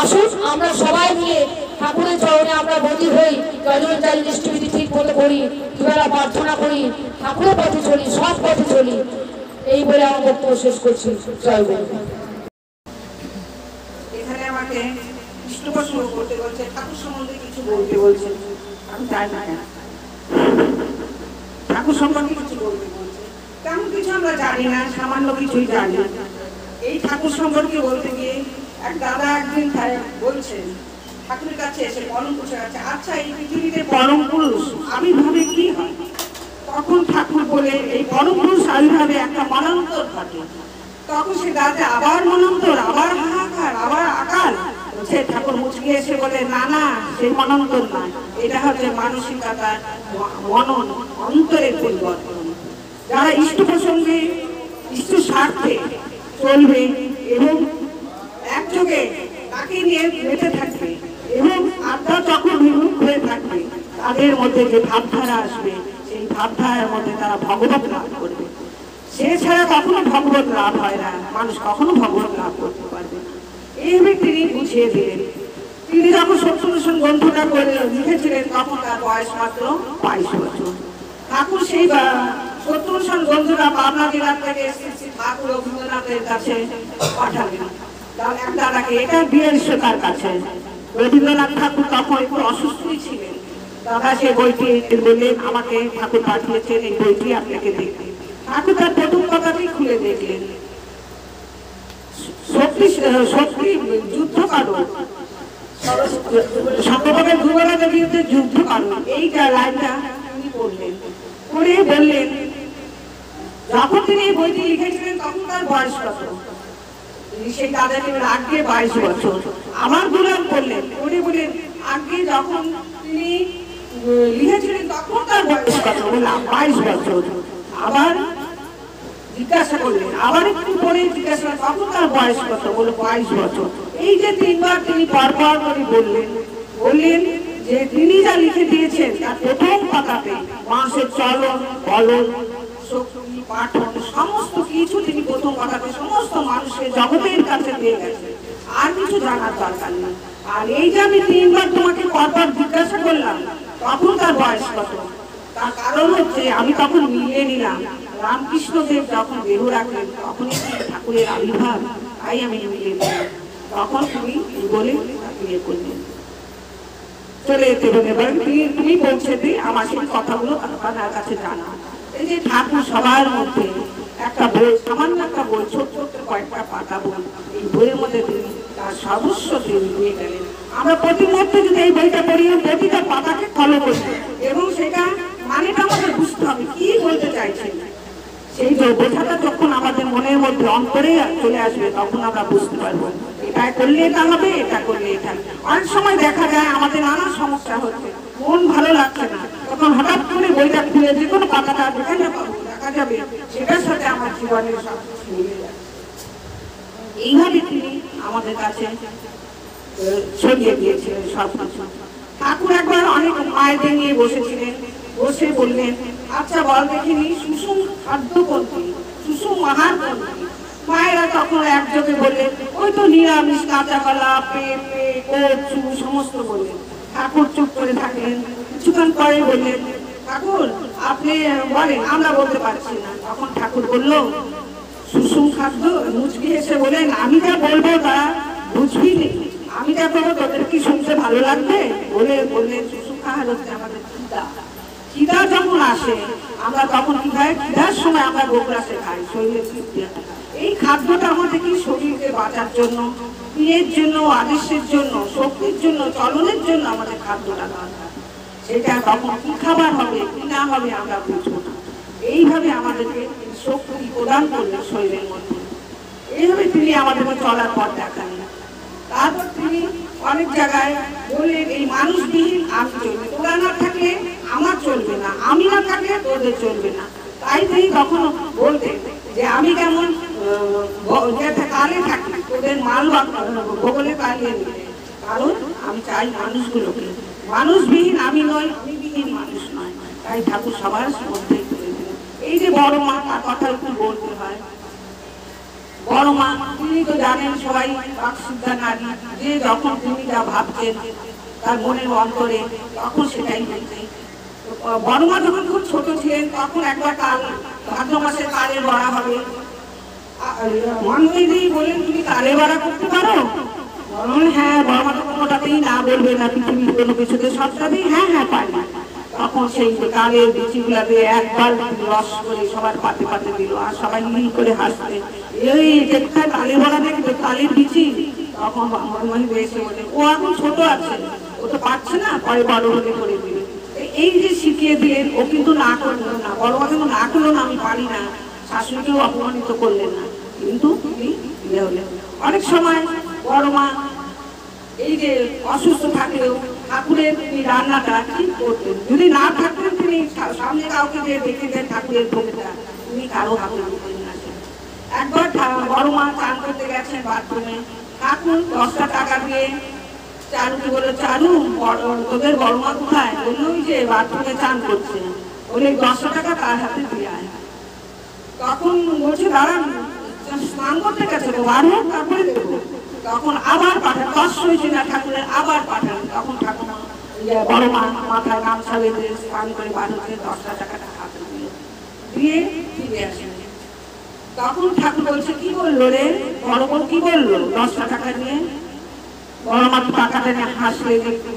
আসুন আমরা সবাই মিলে ঠাকুরের চরণে আমরা বন্দী হই, যজন যাজন ইষ্টবিধি ঠিক মতো করি, দুবেলা প্রার্থনা করি, ঠাকুরের পথে চলি, সৎ পথে চলি। এই বলে আমার বক্তব্য শেষ করছি। জয় গুরু। এখানে আমাকে ইষ্ট প্রশ্ন করতে বলছে, ঠাকুর সম্বন্ধে কিছু বলতে বলছে। আমি চাই না কেন ঠাকুর সম্বন্ধে কিছু বলতে বলছে, তেমন কিছু আমরা জানি না, সামান্য কিছুই জানি। এই ঠাকুর সম্পর্কে বলতে গিয়ে এক দাদা একদিন বলছেন ঠাকুরের কাছে এসে, পরম পুরুষের কাছে, আচ্ছা এই পৃথিবীতে পরম পুরুষ আবির্ভাবে কি হয়? তখন ঠাকুর বলে, এই পরম পুরুষ আবির্ভাবে একটা মনান্তর ঘটে। তখন সে দাদা আবার মনান্তর, আবার হাহাকার, আবার আকার। সে ঠাকুর মুচকে এসে বলে, না না, সেই মনান্তর নয়, এটা হচ্ছে মানসিকতার মনন, অন্তরের পরিবর্তন। যারা ইষ্ট প্রসঙ্গে ইষ্ট স্বার্থে চলবে এবং একযোগে তাকে নিয়ে বেঁচে থাকবে এবং আত্মা যখন বিমুখ হয়ে থাকবে, তাদের মধ্যে যে ভাবধারা আসবে, সেই ভাবধারার মধ্যে তারা ভগবত লাভ করবে। সে ছাড়া কখনো ভগবত লাভ হয় না, মানুষ কখনো ভগবত লাভ করতে পারবে। এইভাবে তিনি বুঝিয়ে দিলেন। তিনি যখন সত্যদর্শন গ্রন্থটা করে লিখেছিলেন, তখন তার বয়স মাত্র 22 বছর। ঠাকুর সেই সত্যদর্শন গ্রন্থটা পাবনা জেলার থেকে শ্রী ঠাকুর রবীন্দ্রনাথের কাছে পাঠালেন। এক দাদাকে, এটা বিহারিষ্য তার কাছে। রবীন্দ্রনাথ ঠাকুর তখন একটু অসুস্থই ছিলেন। দাদা সে বইটি বললেন, আমাকে ঠাকুর পাঠিয়েছেন, এই বইটি আপনাকে দেখতে। ঠাকুর তার প্রথম কথাতেই খুলে দেখলেন, সত্যি যুদ্ধ কারণ, সর্বপ্রথম দুর্বলতার বিরুদ্ধে যুদ্ধ কারণ, এইটা লাইনটা তিনি পড়লেন। পড়ে বললেন, যখন তিনি এই বইটি লিখেছিলেন তখন তার বয়স কত? সেই দাদাকে আগে 22 বছর। আমার গুলাম করলেন, পড়ে বললেন, আগে যখন তিনি লিখেছিলেন তখন তার বয়স কত? বললাম 22 বছর। আবার জিজ্ঞাসা করলেন, আবার একটু পরে জিজ্ঞাসা, তখন তার বয়স কত? বলল 22 বছর। এই যে তিনবার তিনি পরপর করে বললেন যে তিনি যা লিখে দিয়েছেন তার প্রথম পাতাতে মানুষের চলন, বলন, শক্তি, পাঠন, সমস্ত কিছু তিনি প্রথম পাতাতে সমস্ত মানুষের জগতের কাছে দিয়ে গেছেন। আর কিছু জানার দরকার নেই। আর এই যে আমি তিনবার তোমাকে পরপর জিজ্ঞাসা করলাম তখন তার বয়স কত, তার কারণ হচ্ছে আমি তখন মিলিয়ে নিলাম রামকৃষ্ণদেব যখন দেহ রাখলেন তখনই ঠাকুরের আবির্ভাব, তাই আমি মিলিয়ে নিলাম। তখন তুমি বলে বিয়ে করলেন, চলে যেতে হতে পারেন। তুমি পৌঁছেতে আমার সেই কথাগুলো আপনার কাছে জানা। এই যে ঠাকুর সবার মধ্যে একটা বই, সামান্য একটা বই, ছোট ছোট কয়েকটা পাতা বই, এই বইয়ের মধ্যে তিনি তার সর্বস্ব তিনি দিয়ে গেলেন। আমরা প্রতি মুহূর্তে যদি এই বইটা পড়ি, প্রতিটা পাতাকে ফলো করি এবং সেটা মানেটা আমাদের বুঝতে হবে কি বলতে চাইছেন। সেই বোঝাটা যখন আমাদের মনের মধ্যে অন্তরে চলে আসবে তখন আমরা বুঝতে পারবো এটা করলে এটা হবে, এটা করলে এটা। অনেক সময় দেখা যায় আমাদের নানা সমস্যা হচ্ছে, মন ভালো লাগছে না, তখন হঠাৎ করে বইটা খুলে যে কোনো পাতাটা যেখানে দেখা যাবে সেটার সাথে আমার জীবনের সব কিছু মিলে যাবে। এইভাবে তিনি আমাদের কাছে ছড়িয়ে দিয়েছিলেন সব কিছু। ঠাকুর একবার অনেক মায়েদের নিয়ে বসেছিলেন, বসে বললেন, আচ্ছা বল দেখিনি সুষুম খাদ্য কোনটি, সুষুম আহার কোনটি? মায়েরা তখন একযোগে বললেন, ওই তো নিরামিষ, কাঁচা কলা, পেঁপে, কচু সমস্ত বললেন। ঠাকুর চুপ করে থাকলেন, কিছুক্ষণ পরে বললেন, ঠাকুর আপনি বলেন, আমরা বলতে পারছি না। তখন ঠাকুর বলল, সুষম খাদ্য মুচকি এসে বলেন, আমি যা বলবো তা বুঝবি নি, আমি যা বলবো তোদের কি শুনতে ভালো লাগবে? বললেন সুষম খাবার হচ্ছে আমাদের খিদা। খিদা যখন আসে আমরা তখন কি খাই? খিদার সময় আমরা গোগ্রাসে খাই, শরীরে তৃপ্তি। এই খাদ্যটা আমাদের কি শরীরকে বাঁচার জন্য, ক্রিয়ের জন্য, আদেশের জন্য, শক্তির জন্য, চলনের জন্য আমাদের খাদ্যটা দরকার। সেটা তখন কি খাবার হবে কি না হবে আমরা বুঝবো না। এইভাবে আমাদেরকে শক্তি প্রদান করলেন শরীরের মধ্যে। এইভাবে তিনি আমাদেরকে চলার পথ দেখান। তারপর তিনি অনেক জায়গায় বললেন, এই মানুষবিহীন আমি চলবে, তোরা না থাকলে আমার চলবে না, আমি না থাকলে তোদের চলবে না। তাই তিনি তখন বলতেন যে আমি কেমন কালে থাকি, তোদের মাল ভূগোলে কালিয়ে নিতে, কারণ আমি চাই মানুষগুলোকে। মানুষবিহীন আমি নয়, আমি বিহীন মানুষ নয়। তাই ঠাকুর সবার মধ্যে এই যে বড় মা, তার কথা একটু বলতে হয়। বড় মা তিনি তো জানেন সবাই বাকসিদ্ধা নারী, যে যখন তিনি যা ভাবছেন তার মনের অন্তরে তখন সেটাই হচ্ছে। বড় মা যখন খুব ছোট ছিলেন তখন একবার কাল ভাদ্র মাসে কালের বড়া হবে, মন্ত্রী বলেন তুমি কালের বড়া করতে পারো? হ্যাঁ। বড় মা তো কোনোটাতেই না বলবে না, পৃথিবীর কোনো কিছুতে সবটাতেই হ্যাঁ হ্যাঁ পারি। তখন সেই কালের বিচিগুলা দিয়ে একবার রস করে সবার পাতে পাতে দিল, আর সবাই মিল করে হাসতে, এই যেখানে কালের বড়া দেখবে কালের বিচি। তখন মহিলা এসে বলে, ও এখন ছোট আছে, ও তো পারছে না, পরে বড় হলে করে দিবে। এই যে শিখিয়ে দিলেন, ও কিন্তু না করলো না, বড় মা কিন্তু না করলো না আমি পারি না, শাশুড়িকেও অপমানিত করলেন না, কিন্তু তিনি ইয়ে হলেন। অনেক সময় বড় মা এই যে অসুস্থ থাকলেও ঠাকুরের তিনি রান্নাটা ঠিক করতেন। যদি না থাকতেন তিনি সামনে কাউকে যে দেখে দেন ঠাকুরের ভোগটা, তিনি কারো হাতে দিতেন না। একবার বড় মা চান করতে গেছেন বাথরুমে, ঠাকুর 10টা টাকা দিয়ে চারুকে বলে, চারু তোদের বড় মা কোথায়? বললো ওই যে বাথরুমে চান করছে। বলে 10টা টাকা তার হাতে দিয়ে আয়। তখন বলছে দাঁড়ান, স্নান করতে গেছে তো, বার হোক তারপরে দেবো। তখন আবার পাঠান, কষ্ট হয়েছে না ঠাকুরের, আবার পাঠান। তখন ঠাকুর বড় মা মাথায় গামছা বেঁধে স্নান করে বার হচ্ছে, 10টা টাকাটা হাতে দিয়ে ফিরে আসেন। তখন ঠাকুর বলছে, কি বললো রে বড় বউ, কি বললো 10টা টাকা নিয়ে? বড় মা টাকাটা নিয়ে হাসলেন, একটু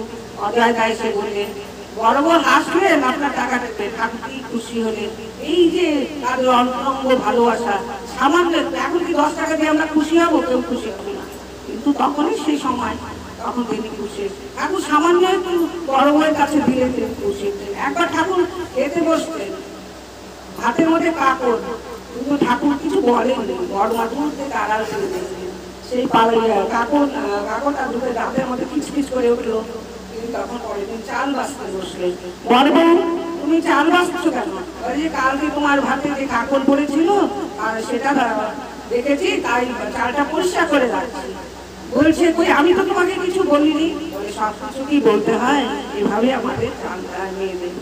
অজয় গায়ে এসে বললেন, বড় বউ হাসলেন, আপনার টাকা দেবে। ঠাকুর কি খুশি হলেন। এই যে তাদের অন্তরঙ্গ ভালোবাসা সামান্য, এখন কি 10 টাকা দিয়ে আমরা খুশি হবো? কেউ খুশি হবে না, কিন্তু তখনই সেই সময় তখন তিনি খুশি। ঠাকুর সামান্য একটু বড় বউয়ের কাছে দিলে তিনি খুশি। একবার ঠাকুর খেতে বসতেন, হাতের মধ্যে কাপড়, কিন্তু ঠাকুর কিছু বলেননি। বড় মা দূর থেকে আড়াল করে দেখলেন, সেই কাপড়টা দুটো দাঁতের মধ্যে খিচখিচ করে উঠলো। তিনি তখন পরের দিন চাল বাঁচতে বসলেন। বড় বউ তুমি চাল বাঁচছো কেন? যে কালকে তোমার ভাতে যে কাপড় পড়েছিল আর সেটা দেখেছি, তাই চালটা পরিষ্কার করে রাখছি। বলছে কই আমি তো তোমাকে কিছু বলিনি। বলে সব কিছু কি বলতে হয়? এভাবে আমাদের চালটা নিয়ে দেয়।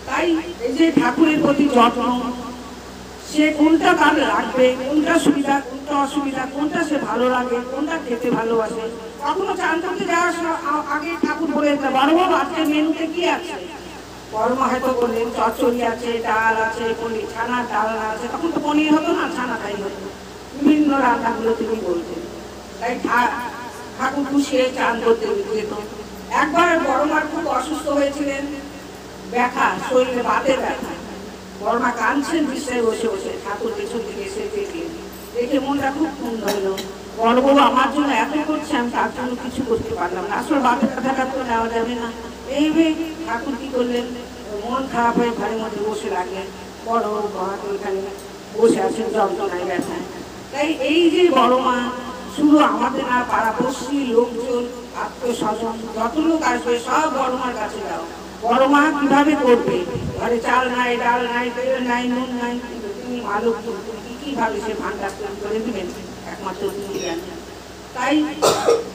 তাই এই যে ঠাকুরের প্রতি যত্ন, সে কোনটা তার লাগবে, কোনটা সুবিধা কোনটা অসুবিধা, কোনটা সে ভালো লাগে, কোনটা খেতে ভালোবাসে। কখনো চান করতে যাওয়ার আগে ঠাকুর বলে, বড় বাবু আজকে মেনুতে কি আছে? বড় মা হয়তো বললেন চচ্চড়ি আছে, ডাল আছে, পনির, ছানার ডালনা আছে। তখন তো পনির হতো না, ছানাটাই হতো। বিভিন্ন রান্নাগুলো তিনি বলতেন। তাই ঠাকুর খুশি হয়ে চান করতে যেত। একবার বড় মার খুব অসুস্থ হয়েছিলেন, ব্যথা, শরীরে বাতের ব্যথা। বড় মা কাঁদছেন বিশ্রায় বসে বসে, ঠাকুর পেছন দিকে এসে দেখলেন, দেখে মনটা খুব পূর্ণ হলো। বড় বউ আমার জন্য এত করছে, আমি তার জন্য কিছু করতে পারলাম না। আসলে বাতের ব্যথাটা তো নেওয়া যাবে না। এইভাবে ঠাকুর কি করলেন, মন খারাপ হয়ে ঘরের মধ্যে বসে রাখলেন। বড় মা এখানে বসে আছেন যন্ত্রণায়, ব্যথায়। তাই এই যে বড় মা শুধু আমাদের না, পাড়াপড়শি লোকজন, আত্মীয় স্বজন যত লোক আসবে সব বড় মার কাছে যাও। বড় মা কিভাবে করবে? ঘরে চাল নাই, ডাল নাই, তেল নাই, নুন নাই, কিন্তু তিনি মালক কিভাবে সে ভান্ডার করে দিবেন একমাত্র তিনি জানেন। তাই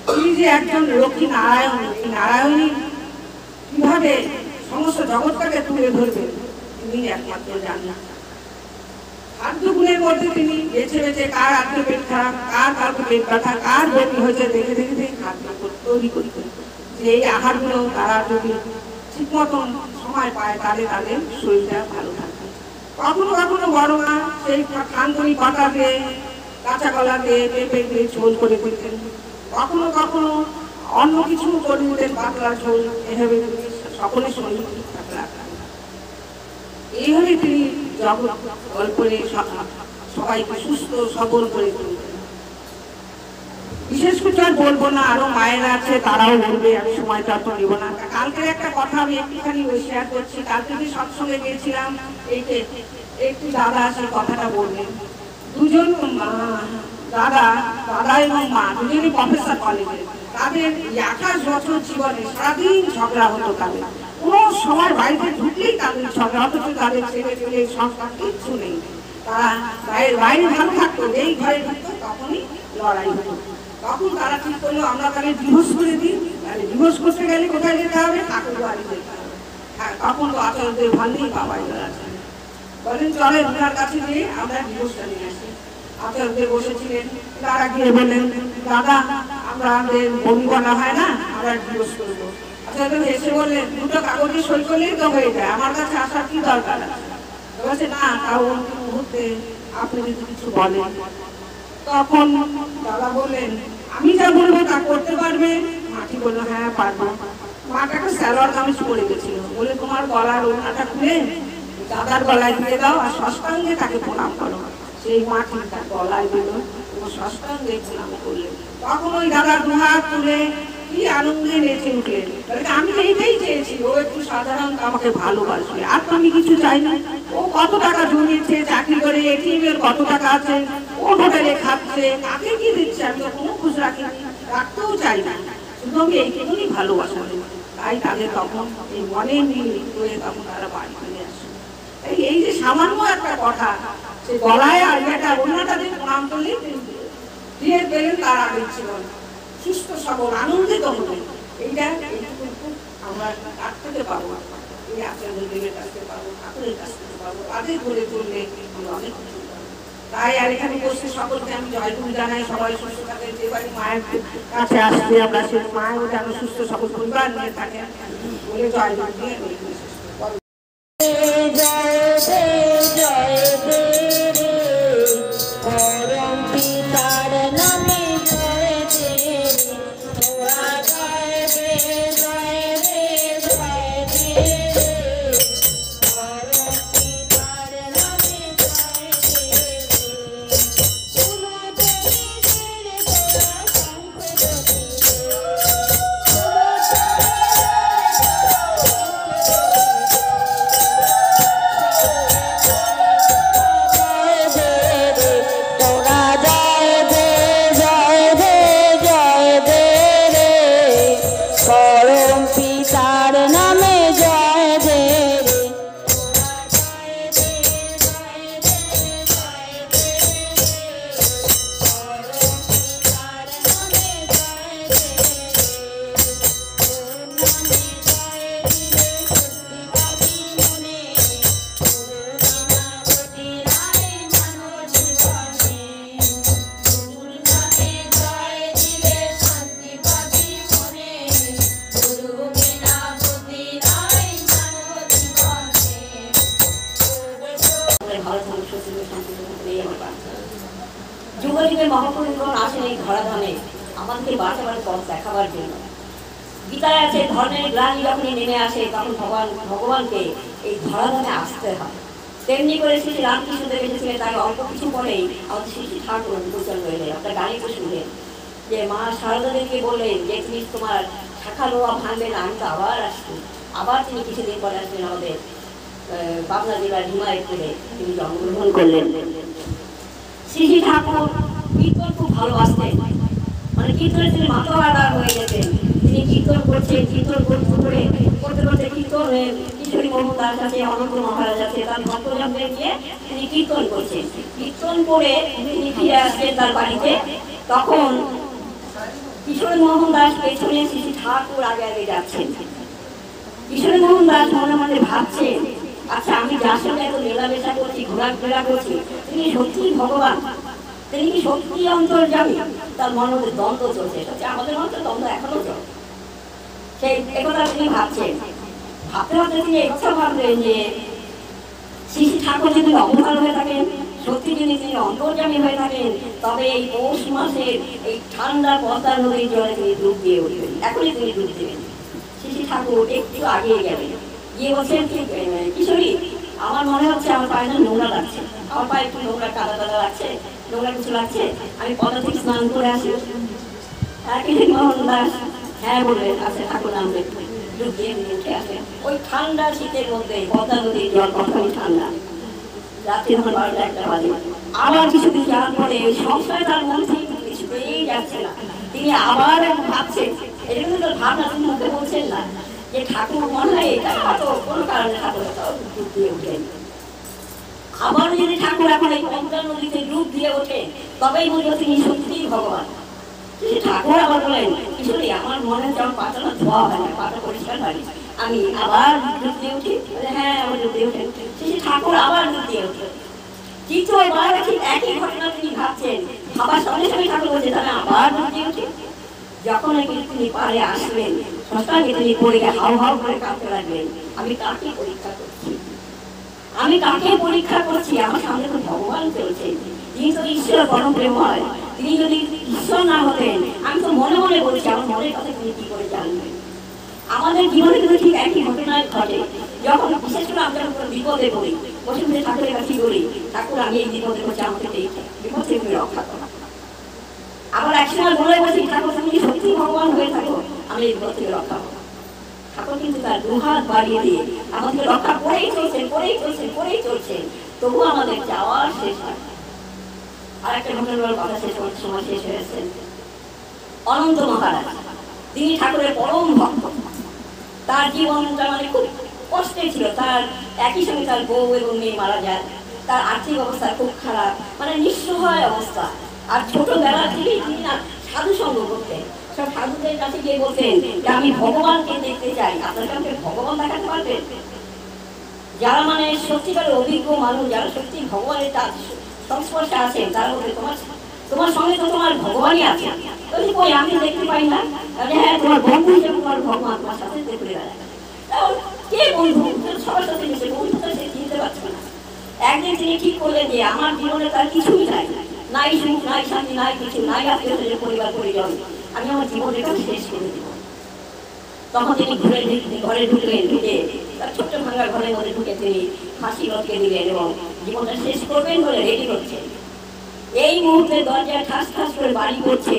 তিনি যে একজন লক্ষ্মী নারায়ণ, নারায়ণী কিভাবে সমস্ত জগৎটাকে তুলে ধরবেন তিনি একমাত্র জানেন। খাদ্যগুণের মধ্যে তিনি বেছে বেছে কার আজকে পেট খারাপ, কার কাউকে পেট ব্যথা, কার বমি হয়েছে দেখে দেখে দেখে খাদ্য তৈরি করি। যে এই আহারগুলো তারা যদি ঠিক মতন সময় পায়, তাহলে তাদের শরীরটা ভালো থাকবে। কখনো কখনো বড় মা সেই কান্দুরি পাতা দিয়ে, কাঁচা কলা দিয়ে, পেঁপে দিয়ে ঝোল করে দিতেন। কখনো কখনো অন্য কিছু করে দিতেন, পাতলা ঝোল। এভাবে সকলের শরীর ঠিকঠাক রাখতেন। এইভাবে তিনি জগৎ গল্পে সবাইকে সুস্থ সবল করে তুলতেন। বিশেষ কিছু আর বলবো না, আরো মায়েরা আছে তারাও বলবে, আমি সময়টা তো নেবো না। কালকের একটা কথা আমি একটুখানি শেয়ার করছি। কালকে যে সৎসঙ্গে গিয়েছিলাম, একটি দাদা সেই কথাটা বললেন। দুজন দাদা এবং মা দুজনই প্রফেসর কলেজে। তাদের 28 বছর জীবনে সারাদিন ঝগড়া হতো। তাদের কোনো সময় বাড়িতে ঢুকলেই তাদের ঝগড়া, অথচ তাদের ছেলে পেলে সংসার কিচ্ছু নেই। তারা বাইরে ভালো থাকতো, যেই ঘরে ঢুকতো তখনই লড়াই হতো। তখন তারা ঠিক করলো আমরা তাহলে ডিভোর্স করে দিই। তাহলে ডিভোর্স করতে গেলে কোথায় যেতে হবে? ঠাকুর বাড়ি যেতে হবে। তখন তো আচার্যদের ভান্ডেই বাবাই আছে, বলেন চলে ওনার কাছে গিয়ে আমরা ডিভোর্সটা নিয়ে আসি। আচার্যদের বসেছিলেন, তারা গিয়ে বললেন দাদা আমাদের বমি বলা হয় না, আমরা ডিভোর্স করবো। আচার্য এসে বললেন দুটো কাগজে সই করলেই তো হয়ে যায়, আমার কাছে আসার কি দরকার আছে? বলছে না, তাও অন্তিম মুহূর্তে আপনি যদি কিছু বলেন। তখন দাদা বললেন আমি যা বলবো তা করতে পারবে? মাটি বললো হ্যাঁ পারবো। মাটা একটা সালোয়ার কামিজ পরে গেছিল, বলে তোমার গলার ওড়নাটা খুলে দাদার গলায় দিয়ে দাও আর ষষ্ঠাঙ্গে তাকে প্রণাম করো। সেই মাটি তার গলায় দিল, ষষ্ঠাঙ্গে প্রণাম করলেন। তখন ওই দাদার দুহাত তুলে কি আনন্দে নেচে উঠলেন। আমি এইটাই চেয়েছি, ও একটু সাধারণ আমাকে ভালোবাসবে, আর তো আমি কিছু চাই না। ও কত টাকা জমিয়েছে, চাকরি করে এটিএম এর কত টাকা আছে, ও হোটেলে খাচ্ছে, কাকে কি দিচ্ছে আমি তো কোনো খুশ রাখতেও চাই না, শুধু আমি এইটুকুনি ভালোবাসা। তাই তাদের তখন এই মনে মিল হয়ে তখন তারা বাড়ি ফিরে আসে। এই যে সামান্য একটা কথা, সে গলায় আর একটা অন্যটা দিয়ে প্রণাম করলেই দিয়ে পেলেন, তার আগে ছিল সুস্থ সবল আনন্দিত হতেন। এইটা আমরা কাছ থেকে পাবো, এই আচার্যদেবের কাছ থেকে পাবো, ঠাকুরের কাছ থেকে পাবো। তাদের ঘুরে চললে আমরা অনেক কিছু পাবো। তাই আর এখানে বসে সকলকে আমি জয়গুরু জানাই। সবাই সুস্থ থাকেন, যে বাড়ি মায়ের কাছে আসছে আমরা সে মায়েরও যেন সুস্থ সকল পরিবার নিয়ে থাকেন বলে জয়গুরু দিয়ে যুগযুগের মহাপুরুষগণ আসেন এই ধরাধামে আমাদেরকে বাঁচাবার পথ দেখাবার জন্য। গীতায় আছে ধর্মের গ্লানি যখনই নেমে আসে তখন ভগবানকে এই ধরাধামে আসতে হয়। তেমনি করে শ্রী রামকৃষ্ণদেব এসেছিলেন, তার অল্প কিছু পরেই আমাদের শ্রী শ্রী ঠাকুর অনুকূল রইলেন। আপনার গাড়িতে শুনলেন যে মা শারদা দেবীকে বললেন যে তুমি তোমার শাখা লোয়া ভাঙবে না, আমি তো আবার আসছি। আবার তিনি কিছুদিন পরে আসলেন আমাদের পাবনা জেলার হিমায়তপুরে, তিনি জন্মগ্রহণ করলেন। শ্রী শ্রী ঠাকুর কীর্তন খুব ভালোবাসতেন, মানে কীর্তনে তিনি মাতোয়ারা হয়ে গেছেন। তিনি কীর্তন করছেন, কীর্তন করতে করতে কীর্তন কিশোরী মোহন দাস আছে, অনন্ত মহারাজ আছে, তার ভক্তজনদের নিয়ে তিনি কীর্তন করছেন। কীর্তন করে তিনি ফিরে আসছেন তার বাড়িতে। তখন কিশোরী মোহন দাস পেছনে শ্রী শ্রী ঠাকুর আগে আগে যাচ্ছেন। কিশোরী মোহন দাস মনে মনে ভাবছেন, আচ্ছা আমি যার সঙ্গে এত মেলামেশা করছি, ঘোরাফেরা করছি, তিনি সত্যি ভগবান, তিনি কি সত্যি অন্তর্যামী? তার মনের মধ্যে দ্বন্দ্ব চলছে, আমাদের মধ্যে দ্বন্দ্ব এখনো চলে। সেই একথা তিনি ভাবছেন। ভাবতে ভাবতে তিনি একথা ভাবলেন যে শ্রী ঠাকুর যদি অবতার হয়ে থাকেন, সত্যি যদি তিনি অন্তর্যামী হয়ে থাকেন, তবে এই পৌষ মাসের এই ঠান্ডা পদ্মা নদীর জলে তিনি ডুব দিয়ে উঠবেন, এখনই তিনি ডুব দেবেন। শ্রী ঠাকুর একটু আগিয়ে গেলেন, গিয়ে বলছেন কিশোরী, আমার মনে হচ্ছে আমার পায়ে নোংরা লাগছে, আমার পায়ে একটু নোংরা কাদা কাদা লাগছে, নোংরা কিছু লাগছে, আমি পদ্মা থেকে স্নান করে আসি। মোহন দাস হ্যাঁ বললেন, আচ্ছা ঠাকুর নামবেন, ডুব দিয়ে উঠে আসেন। ওই ঠান্ডা শীতের মধ্যে পদ্মা নদীর জল কখনই ঠান্ডা। রাত্রি যখন 12টা-1টা বাজে, আবার কিছুদিন যাওয়ার পরে ওই সংশয় তার মন থেকে কিছুতেই যাচ্ছে না। তিনি আবার ভাবছেন, এটা কিন্তু তার ভাবনা তিনি মুখে বলছেন না, যে ঠাকুর মনে হয় এটা হয়তো কোনো কারণে ঠাকুর ডুব দিয়ে উঠেন। আবার যদি ঠাকুর এখন এই পদ্মা নদীতে ডুব দিয়ে ওঠেন, তবেই বুঝবো তিনি সত্যিই ভগবান। ঠাকুর আবার বলেন, কিশোরী, আমার মনে হচ্ছে আমার পাটা না ধোয়া হয় না, পাটা পরিষ্কার হয়, আমি আবার ডুব দিয়ে উঠি। হ্যাঁ, আবার ডুব দিয়ে উঠেন। ঠাকুর আবার ডুব দিয়ে উঠেন। কিন্তু এবার ঠিক একই ঘটনা তিনি ভাবছেন, ভাবার সঙ্গে সঙ্গে ঠাকুর বলছে তাহলে আবার ডুব দিয়ে উঠে। যখন তিনি পারে আসবেন, সস্তাকে তিনি পড়ে হাউ হাউ করে কাঁদতে লাগলেন, আমি কাকে পরীক্ষা করছি, আমি কাকে পরীক্ষা করছি, আমার সামনে তো ভগবান চলছে, তিনি তো ঈশ্বর পরম প্রেমময়, তিনি যদি ঈশ্বর না হতেন, আমি তো মনে মনে বলছি, আমার মনের কথা তিনি কি করে জানবেন। আমাদের জীবনে কিন্তু ঠিক একই ঘটনায় ঘটে। যখন বিশেষ করে আমরা বিপদে পড়ি, বসে বসে ঠাকুরের কাছে বলি, ঠাকুর আমি এই বিপদে পড়ছি, আমাকে এই বিপদ থেকে তুমি রক্ষা করো। আবার একসময় বলে বলছি, ঠাকুর তুমি সত্যি ভগবান হয়ে থাকো, আমি এই বিপদ থেকে রক্ষা করো। ঠাকুর কিন্তু তার দুহাত বাড়িয়ে দিয়ে আমাদের রক্ষা করেই চলছেন, করেই চলছেন, করেই চলছেন, তবুও আমাদের যাওয়ার শেষ হয়। আর একটা ঘটনার কথা শেষ করতে সময় শেষ হয়েছে। অনন্ত মহারাজ, তিনি ঠাকুরের পরম ভক্ত, তার জীবনটা মানে খুব কষ্টে ছিল। তার একই সঙ্গে তার বউ এবং মেয়ে মারা যায়, তার আর্থিক অবস্থা খুব খারাপ, মানে নিঃসহায় অবস্থা। আর ছোটবেলা থেকেই তিনি না সাধু সঙ্গ করতেন, সব সাধুদের কাছে গিয়ে বলতেন যে আমি ভগবানকে দেখতে চাই, আপনাকে আমাকে ভগবান দেখাতে পারবেন। যারা মানে সত্যিকারের অভিজ্ঞ মানুষ, যারা সত্যি ভগবানের সংস্পর্শে আছেন, তারা বলতে তোমার সঙ্গে তো তোমার ভগবানই আছে। কই আমি দেখতে পাই না? হ্যাঁ, তোমার বন্ধু হিসেবে তোমার ভগবান তোমার সাথে দেখতে বেড়ায়। কে বন্ধু? সবার সাথে মিশে, বন্ধু তো সে চিনতে পারছে না। একদিন তিনি ঠিক করলেন যে আমার জীবনে তার কিছুই নাই, নাই সুখ, নাই শান্তি, নাই কিছু, নাই আত্মীয় পরিবার পরিজন, আমি আমার জীবনটা শেষ করে দিব। তখন তিনি ঘরে ঢুকলেন, ঢুকে তার ছোট্ট ভাঙা ঘরের মধ্যে ঢুকে তিনি ফাঁসি লটকে দিলেন এবং জীবনটা শেষ করবেন বলে রেডি করছেন। এই মুহূর্তে দরজায় ঠাস ঠাস করে বাড়ি করছে,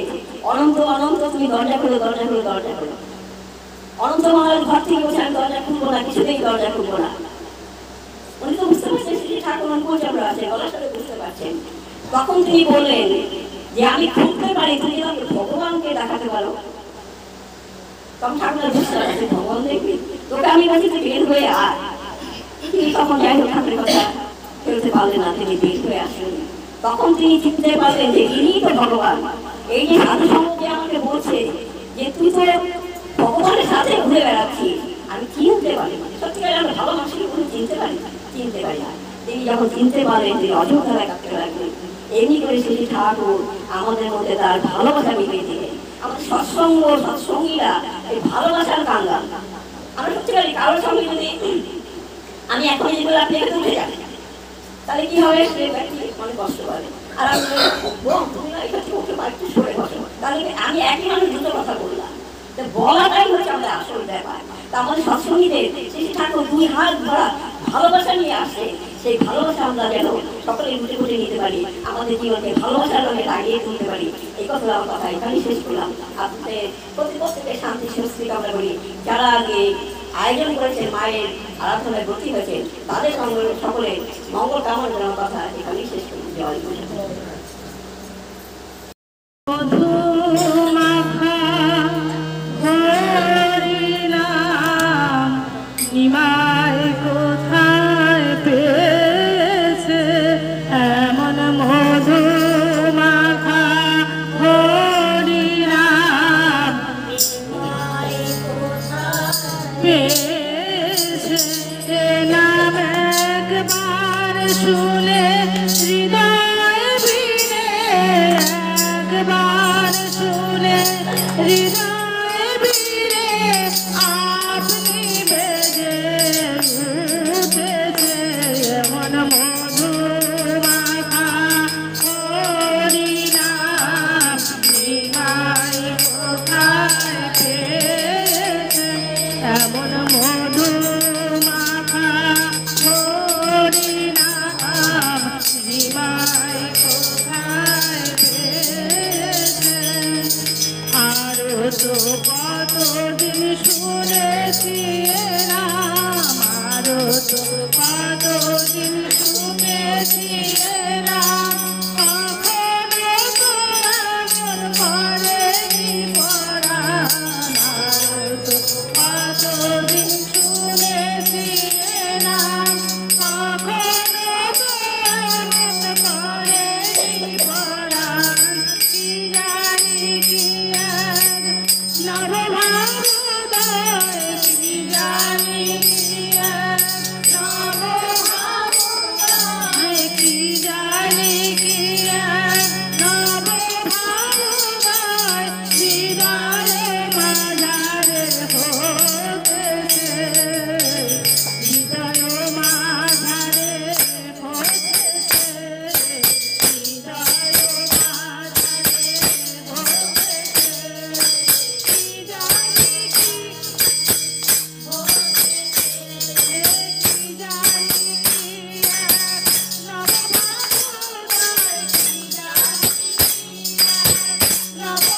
অনন্ত অনন্ত তুমি দরজা খোলো, দরজা খোলো, দরজা খোলো। অনন্ত মহারাজ ঘর থেকে বসে আমি দরজা খুলবো না, কিছুতেই দরজা খুলবো না। উনি তো বুঝতে পারছেন শ্রী ঠাকুর কোচামরা আছে, গলার সাথে বুঝতে পারছেন। তখন তিনি বললেন যে আমি খুলতে পারি, তুমি আমাকে ভগবানকে দেখাতে পারো। তখন ঠাকুর বুঝতে পারছে ভগবান দেখবি, তোকে আমি বলছি তুই বের হয়ে আয়। তিনি তখন যাই হোক ঠাকুরের কথা ফেলতে পারলেন না, তিনি বের হয়ে আসলেন। তখন তিনি চিনতে পারলেন যে ইনিই তো ভগবান। এই যে সাধু সঙ্গ যে আমাকে বলছে যে তুই তো ভগবানের সাথে ঘুরে বেড়াচ্ছিস, আমি চিনতে পারি, সত্যিকার আমরা ভালো মানুষকে কোনো চিনতে পারি না। তিনি যখন চিনতে পারেন তিনি অযোধ্যায় কাটতে লাগলেন। এমনি করে শ্রী ঠাকুর আমাদের মধ্যে তার ভালোবাসা মিলিয়ে দিলেন। আমাদের সৎসঙ্গ, সৎসঙ্গীরা এই ভালোবাসার কাঙ্গা। আমরা সত্যিকারই কারোর সঙ্গে যদি আমি এখন যেগুলো আপনি এখানে উঠে যান, তাহলে কি হবে, সে ব্যক্তি অনেক কষ্ট পাবে। আর আমি তুমি না এখান থেকে উঠে একটু সরে বসো, তাহলে আমি একই মানুষ দুটো কথা বললাম, বলাটাই হচ্ছে আমাদের আসল ব্যাপার। তা আমাদের সৎসঙ্গীদের শ্রী ঠাকুর দুই হাত ধরা ভালোবাসা নিয়ে আসে, সেই ভালোবাসা আমরা যেন সকলে উঠে উঠে নিতে পারি, আমাদের জীবনকে ভালোবাসার রঙে লাগিয়ে তুলতে পারি। এই কথা আমার কথা এখানেই শেষ করলাম। আপনাদের প্রত্যেকের শান্তি সুস্থি কামনা করি। যারা আগে আয়োজন করেছেন, মায়ের আরাধনায় ব্রতী হয়েছেন, তাদের সঙ্গে সকলে মঙ্গল কামনা করার কথা এখানেই শেষ করি। জয় গুরু। নিমাই কোথায় পেয়েছে এমন মধু মাখা হরিনাম, নিমাই কোথায় পেয়েছে এ নাম একবার শুনে হৃদয় বিনে, একবার শুনে হৃদয় বিনে আপনি বেজে উঠেছে এমন তো কতদিন শুনেছি রাম, আরো তো কতদিন শুনেছি রাম, কখনো তো এমন করেনি পরাণ, আরো তো কতদিন শুনেছি রাম, কখনো তো এমন করেনি পরাণ, কি জানি কি এক নবভাবোদয়, কি জানি কি এক নবভাবোদয়, কি জানি কি এক নবভাবোদয়, হৃদয়ে মাঝারে হতেছে, হৃদয় মাঝারে হতেছে, হৃদয় মাঝারে হতেছে, কি জানি কি হতেছে, কি জানি কি এক নবভাবোদয়, কি জানি কি এক নবভাবোদয়,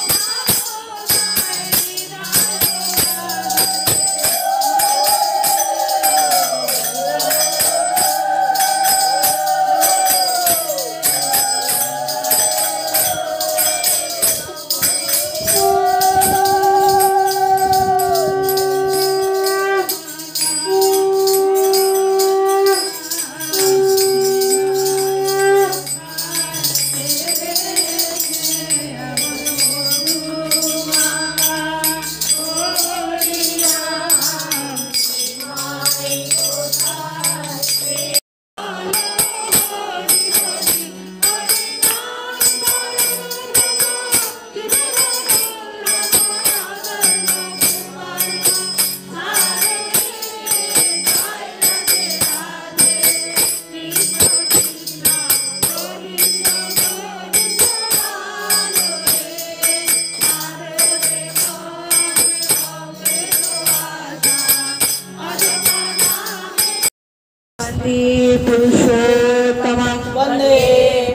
वन्दे पुरुषोत्तमं, वन्दे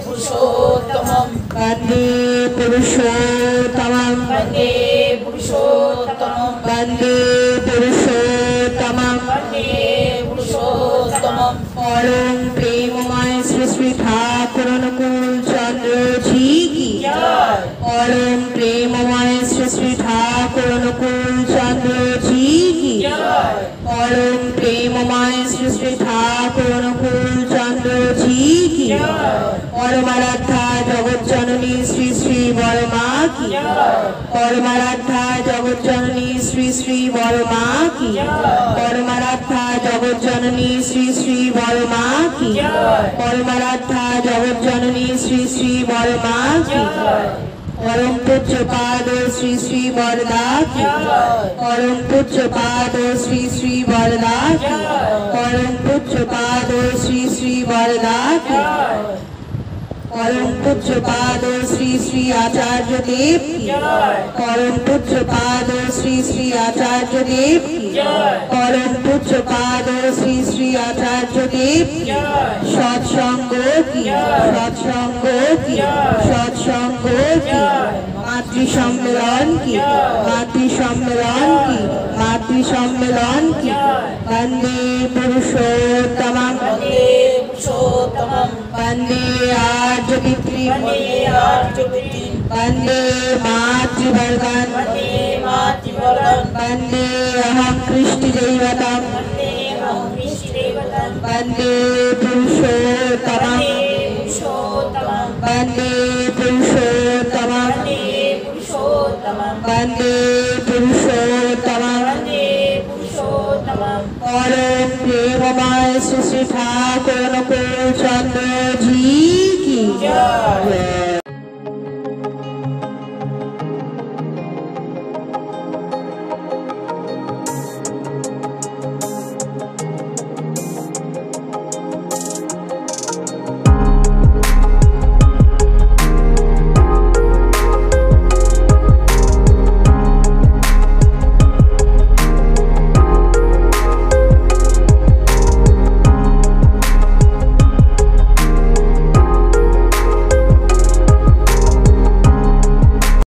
पुरुषोत्तमं, वन्दे पुरुषोत्तमं, वन्दे पुरुषोत्तमं, वन्दे पुरुषोत्तमं, वन्दे पुरुषोत्तमं, परम प्रेममय श्री श्री ठाकुर अनुकूल चंद्र जी की जय, परम प्रेममय श्री श्री ठाकुर अनुकूल चंद्र जी की जय, परम प्रेममय श्री श्री ठाकुर अनुकूल चंद्र जी की परमाराध्या जगत जननी श्री श्री बरमा की परमाराध्या जगत जननी श्री श्री बरमा की परमाराध्या जगत जननी श्री श्री बरमा की परमाराध्या जगत जननी श्री श्री बरमा की परम पूज्य पाद श्री श्री वरदा की परम पूज्य पाद श्री श्री वरदा की परम पूज्य पाद श्री श्री वरदा की परम पूज्य पाद श्री श्री आचार्य देव की परम पूज्य पाद श्री श्री आचार्य देव की परम पूज्य पाद श्री श्री आचार्य देव की सत्संग की सत्संग की सत्संग की मातृ सम्मेलन की मातृ सम्मेलन की मातृ सम्मेलन की वन्दे पुरुषोत्तमं, वन्दे पुरुषोत्तमं, वन्दे आर्य पितृ, वन्दे आर्यपितृ, वन्दे मातृवर्गं, वन्दे मातृवर्गं, वन्दे अहं कृष्णदैवतं, वन्दे अहं विष्णुदेवतं, वन्दे पुरुषोत्तमं, वन्दे वन्दे पुरुषोत्तमं, पुरुषोत्तमं, वन्दे पुरुषोत्तमं, वन्दे पुरुषोत्तमं, वन्दे पुरुषोत्तमं, परम प्रेममय श्री श्री ठाकुर अनुकूल चंद्र जी की जय।